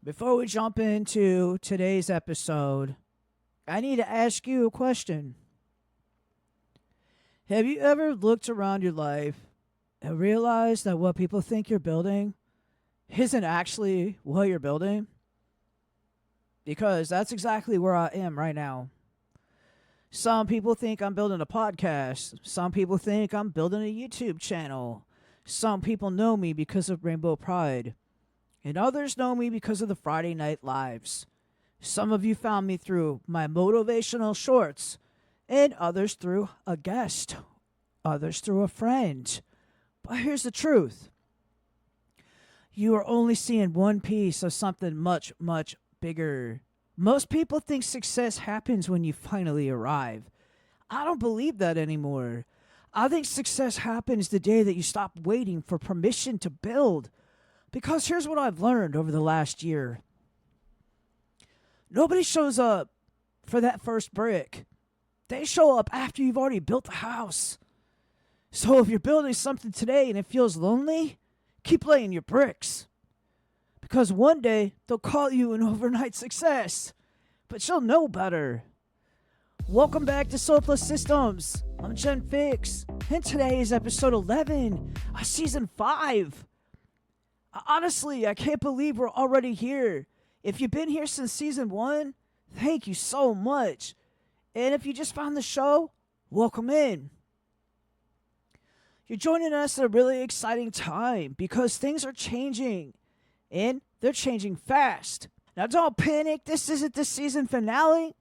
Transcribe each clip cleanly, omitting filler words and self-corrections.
Before we jump into today's episode, I need to ask you a question. Have you ever looked around your life and realized that what people think you're building isn't actually what you're building? Because that's exactly where I am right now. Some people think I'm building a podcast. Some people think I'm building a YouTube channel. Some people know me because of Rainbow Pride. And others know me because of the Friday Night Lives. Some of you found me through my motivational shorts, and others through a guest, others through a friend. But here's the truth. You are only seeing one piece of something much, much bigger. Most people think success happens when you finally arrive. I don't believe that anymore. I think success happens the day that you stop waiting for permission to build. Because here's what I've learned over the last year. Nobody shows up for that first brick. They show up after you've already built the house. So if you're building something today and it feels lonely, keep laying your bricks. Because one day they'll call you an overnight success. But you'll know better. Welcome back to Soul Plus Systems. I'm Jen Fix. And today is episode 11 of season 5. Honestly, I can't believe we're already here. If you've been here since season 1, thank you so much. And if you just found the show, welcome in. You're joining us at a really exciting time because things are changing. And they're changing fast. Now don't panic, this isn't the season finale.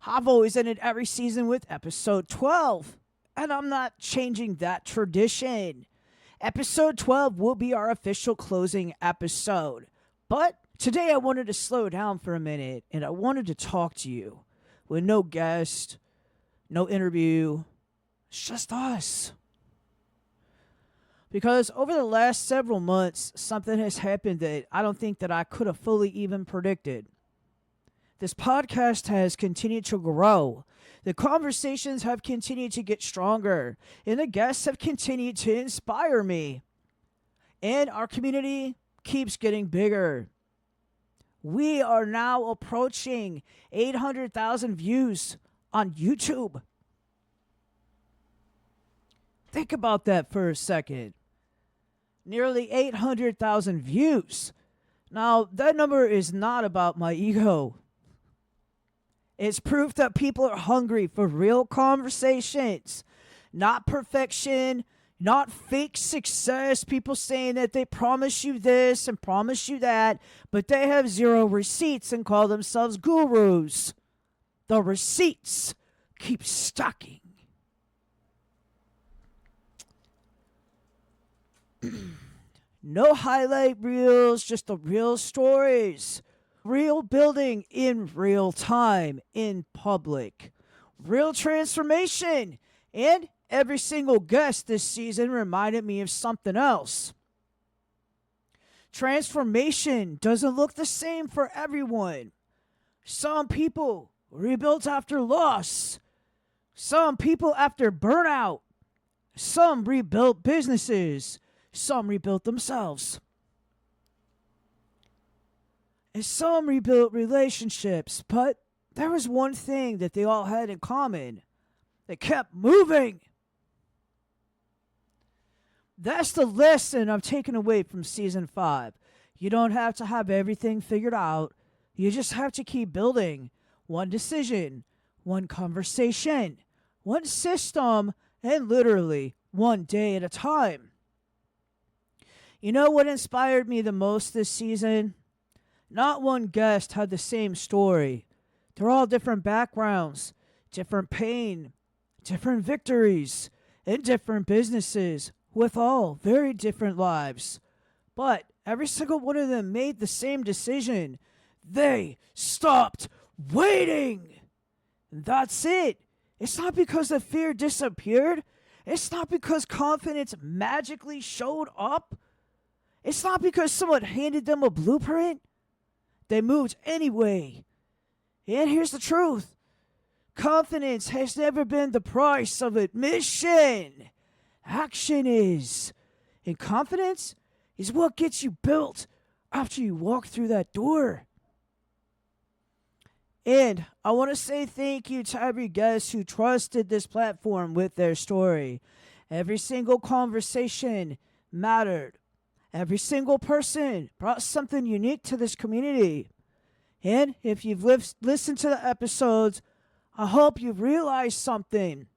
I've always ended every season with episode 12. And I'm not changing that tradition. Episode 12 will be our official closing episode. But today I wanted to slow down for a minute and I wanted to talk to you with no guest, no interview. It's just us. Because over the last several months, something has happened that I don't think that I could have fully even predicted. This podcast has continued to grow. The conversations have continued to get stronger, and the guests have continued to inspire me. And our community keeps getting bigger. We are now approaching 800,000 views on YouTube. Think about that for a second. Nearly 800,000 views. Now, that number is not about my ego. It's proof that people are hungry for real conversations, not perfection, not fake success. People saying that they promise you this and promise you that, but they have zero receipts and call themselves gurus. The receipts keep stacking. No highlight reels, just the real stories. Real building in real time, in public. Real transformation. And every single guest this season reminded me of something else. Transformation doesn't look the same for everyone. Some people rebuilt after loss. Some people after burnout. Some rebuilt businesses. Some rebuilt themselves. And some rebuilt relationships, but there was one thing that they all had in common. They kept moving. That's the lesson I've taken away from season 5. You don't have to have everything figured out. You just have to keep building. One decision, one conversation, one system, and literally one day at a time. You know what inspired me the most this season? Not one guest had the same story. They're all different backgrounds, different pain, different victories, and different businesses with all very different lives. But every single one of them made the same decision. They stopped waiting. And that's it. It's not because the fear disappeared. It's not because confidence magically showed up. It's not because someone handed them a blueprint. They moved anyway. And here's the truth. Confidence has never been the price of admission. Action is. And confidence is what gets you built after you walk through that door. And I want to say thank you to every guest who trusted this platform with their story. Every single conversation mattered. Every single person brought something unique to this community. And if you've listened to the episodes, I hope you've realized something.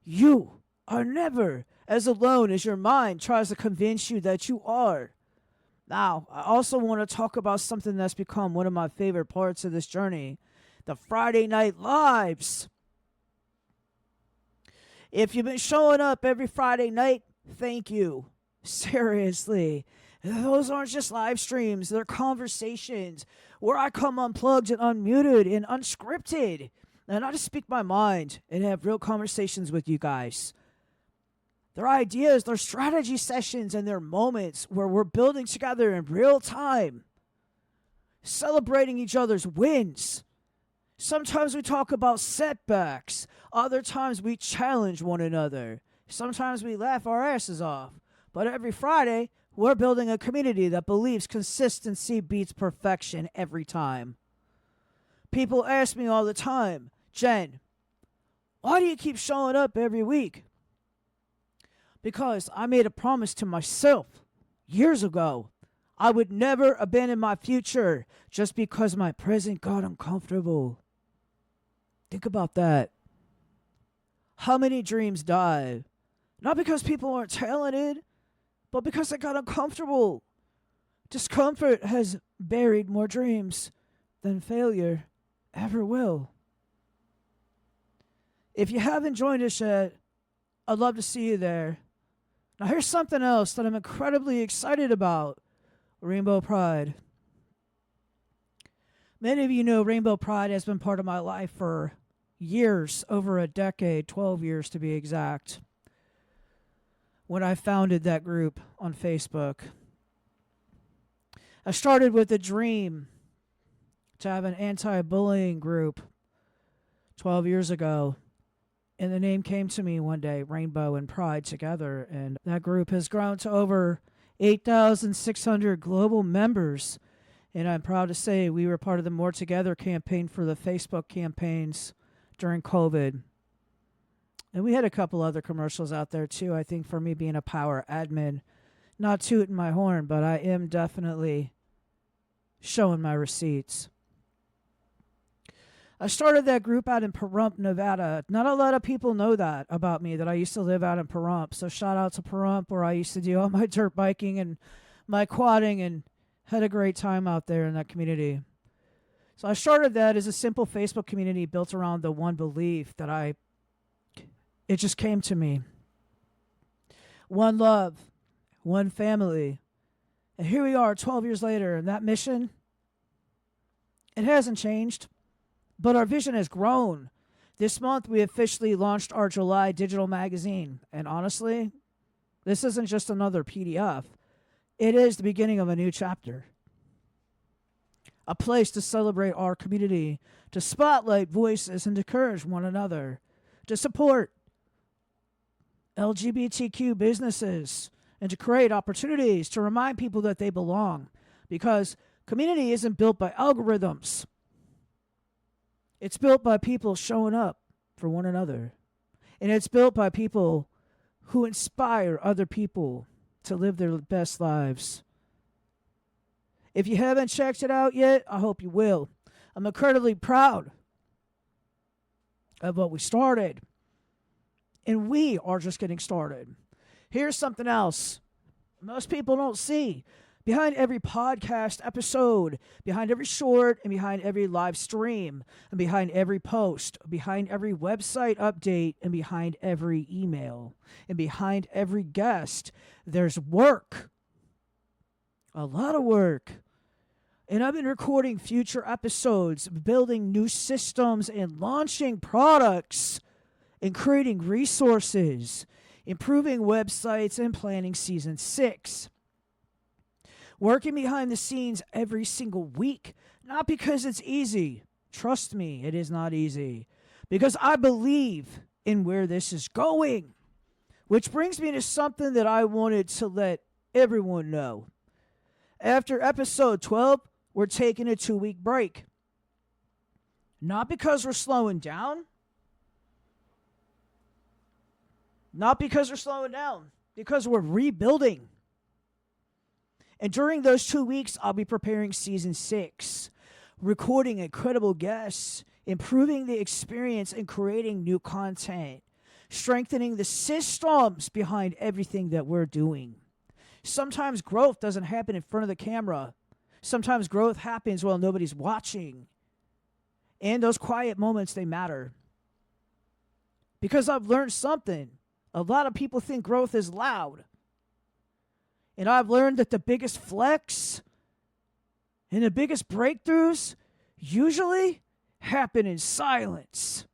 You are never as alone as your mind tries to convince you that you are. Now, I also want to talk about something that's become one of my favorite parts of this journey, the Friday Night Lives. If you've been showing up every Friday night, thank you. Seriously. Those aren't just live streams, they're conversations where I come unplugged and unmuted and unscripted. And I just speak my mind and have real conversations with you guys. Their ideas, their strategy sessions, and their moments where we're building together in real time, celebrating each other's wins. Sometimes we talk about setbacks. Other times we challenge one another. Sometimes we laugh our asses off. But every Friday, we're building a community that believes consistency beats perfection every time. People ask me all the time, Jen, why do you keep showing up every week? Because I made a promise to myself years ago. I would never abandon my future just because my present got uncomfortable. Think about that. How many dreams die? Not because people aren't talented, but because they got uncomfortable. Discomfort has buried more dreams than failure ever will. If you haven't joined us yet, I'd love to see you there. Now here's something else that I'm incredibly excited about. Rainbow Pride. Many of you know Rainbow Pride has been part of my life for years, over a decade, 12 years to be exact. When I founded that group on Facebook, I started with a dream to have an anti-bullying group 12 years ago. And the name came to me one day, Rainbow and Pride together. And that group has grown to over 8,600 global members. And I'm proud to say we were part of the More Together campaign for the Facebook campaigns during COVID. And we had a couple other commercials out there too. I think for me being a power admin, not tooting my horn, but I am definitely showing my receipts. I started that group out in Pahrump, Nevada. Not a lot of people know that about me, that I used to live out in Pahrump. So shout out to Pahrump, where I used to do all my dirt biking and my quadding and had a great time out there in that community. So I started that as a simple Facebook community built around the one belief that it just came to me. One love, one family. And here we are 12 years later, and that mission, it hasn't changed. But our vision has grown. This month, we officially launched our July digital magazine. And honestly, this isn't just another PDF. It is the beginning of a new chapter. A place to celebrate our community, to spotlight voices and to encourage one another, to support LGBTQ businesses, and to create opportunities to remind people that they belong. Because community isn't built by algorithms. It's built by people showing up for one another. And it's built by people who inspire other people to live their best lives. If you haven't checked it out yet, I hope you will. I'm incredibly proud of what we started. And we are just getting started. Here's something else most people don't see. Behind every podcast episode, behind every short, and behind every live stream, and behind every post, behind every website update, and behind every email, and behind every guest, there's work. A lot of work. And I've been recording future episodes, building new systems, and launching products, and creating resources, improving websites, and planning season 6. Working behind the scenes every single week, not because it's easy. Trust me, it is not easy. Because I believe in where this is going. Which brings me to something that I wanted to let everyone know. After episode 12, we're taking a 2-week break. Not because we're slowing down. Not because we're slowing down. Because we're rebuilding. And during those 2 weeks, I'll be preparing season 6, recording incredible guests, improving the experience, and creating new content, strengthening the systems behind everything that we're doing. Sometimes growth doesn't happen in front of the camera. Sometimes growth happens while nobody's watching. And those quiet moments, they matter. Because I've learned something. A lot of people think growth is loud. And I've learned that the biggest flex and the biggest breakthroughs usually happen in silence.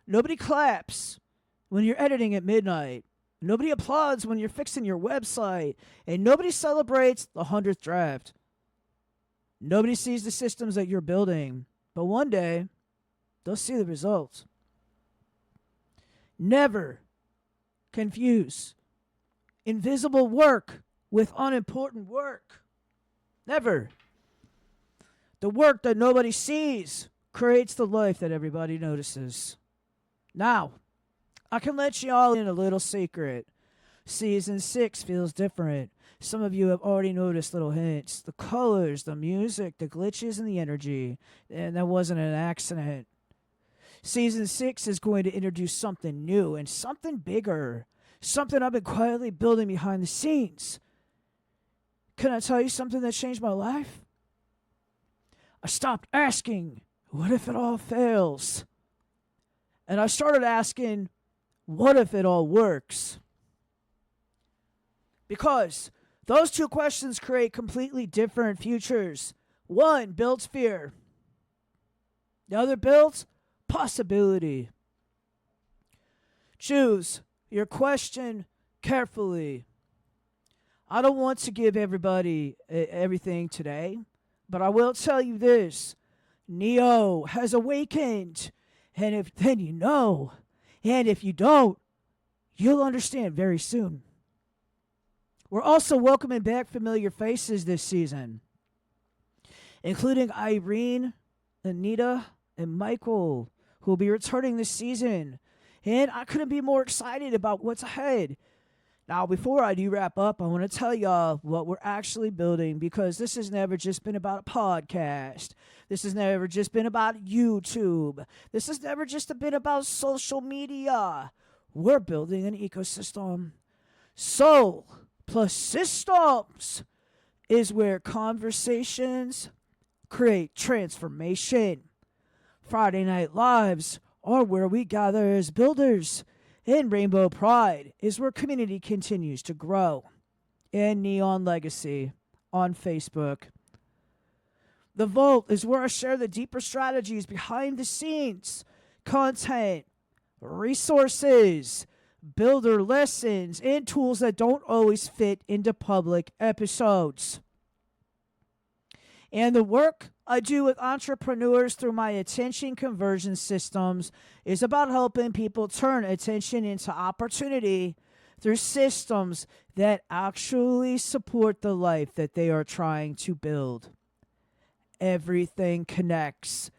Nobody claps when you're editing at midnight. Nobody applauds when you're fixing your website. And nobody celebrates the 100th draft. Nobody sees the systems that you're building. But one day, they'll see the results. Never confuse invisible work with unimportant work. Never. The work that nobody sees creates the life that everybody notices. Now, I can let you all in a little secret. Season 6 feels different. Some of you have already noticed little hints. The colors, the music, the glitches, and the energy. And that wasn't an accident. Season 6 is going to introduce something new and something bigger. Something I've been quietly building behind the scenes. Can I tell you something that changed my life? I stopped asking, what if it all fails? And I started asking, what if it all works? Because those two questions create completely different futures. One builds fear. The other builds possibility. Choose your question carefully. I don't want to give everybody everything today, but I will tell you this. Neo has awakened. And if then you know, and if you don't, you'll understand very soon. We're also welcoming back familiar faces this season, including Irene, Anita, and Michael, who will be returning this season. And I couldn't be more excited about what's ahead. Now, before I do wrap up, I want to tell y'all what we're actually building, because this has never just been about a podcast. This has never just been about YouTube. This has never just been about social media. We're building an ecosystem. Soul plus systems is where conversations create transformation. Friday Night Lives are where we gather as builders. And Rainbow Pride is where community continues to grow. And Neon Legacy on Facebook. The Vault is where I share the deeper strategies behind the scenes, content, resources, builder lessons, and tools that don't always fit into public episodes. And the work I do with entrepreneurs through my attention conversion systems is about helping people turn attention into opportunity through systems that actually support the life that they are trying to build. Everything connects.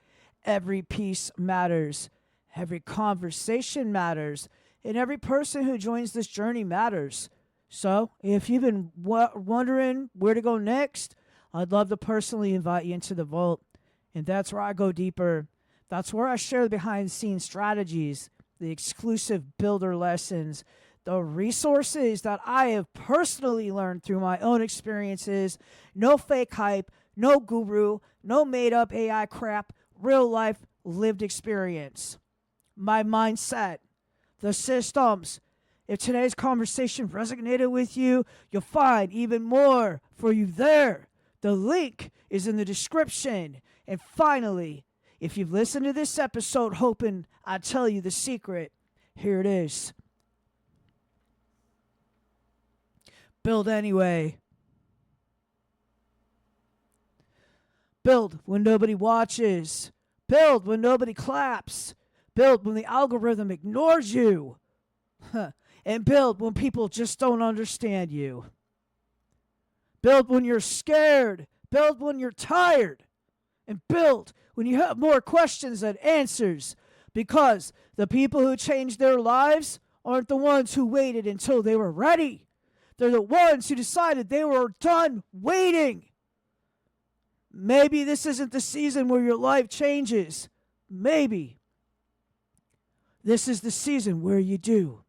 Every piece matters. Every conversation matters. And every person who joins this journey matters. So, if you've been wondering where to go next, I'd love to personally invite you into the Vault. And that's where I go deeper. That's where I share the behind-the-scenes strategies, the exclusive builder lessons, the resources that I have personally learned through my own experiences. No fake hype, no guru, no made-up AI crap, real-life lived experience. My mindset, the systems. If today's conversation resonated with you, you'll find even more for you there. The link is in the description. And finally, if you've listened to this episode hoping I tell you the secret, here it is. Build anyway. Build when nobody watches. Build when nobody claps. Build when the algorithm ignores you. And build when people just don't understand you. Build when you're scared. Build when you're tired. and build when you have more questions than answers, because the people who changed their lives aren't the ones who waited until they were ready. They're the ones who decided they were done waiting. Maybe this isn't the season where your life changes. Maybe this is the season where you do.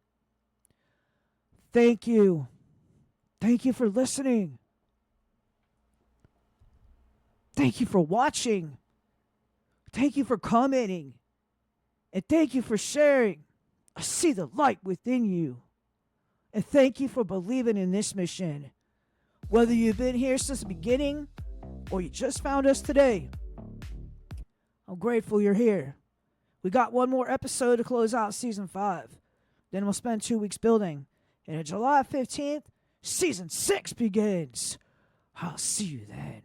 Thank you. Thank you for listening. Thank you for watching. Thank you for commenting. And thank you for sharing. I see the light within you. And thank you for believing in this mission. Whether you've been here since the beginning or you just found us today, I'm grateful you're here. We got one more episode to close out season 5. Then we'll spend 2 weeks building. And on July 15th, season 6 begins. I'll see you then.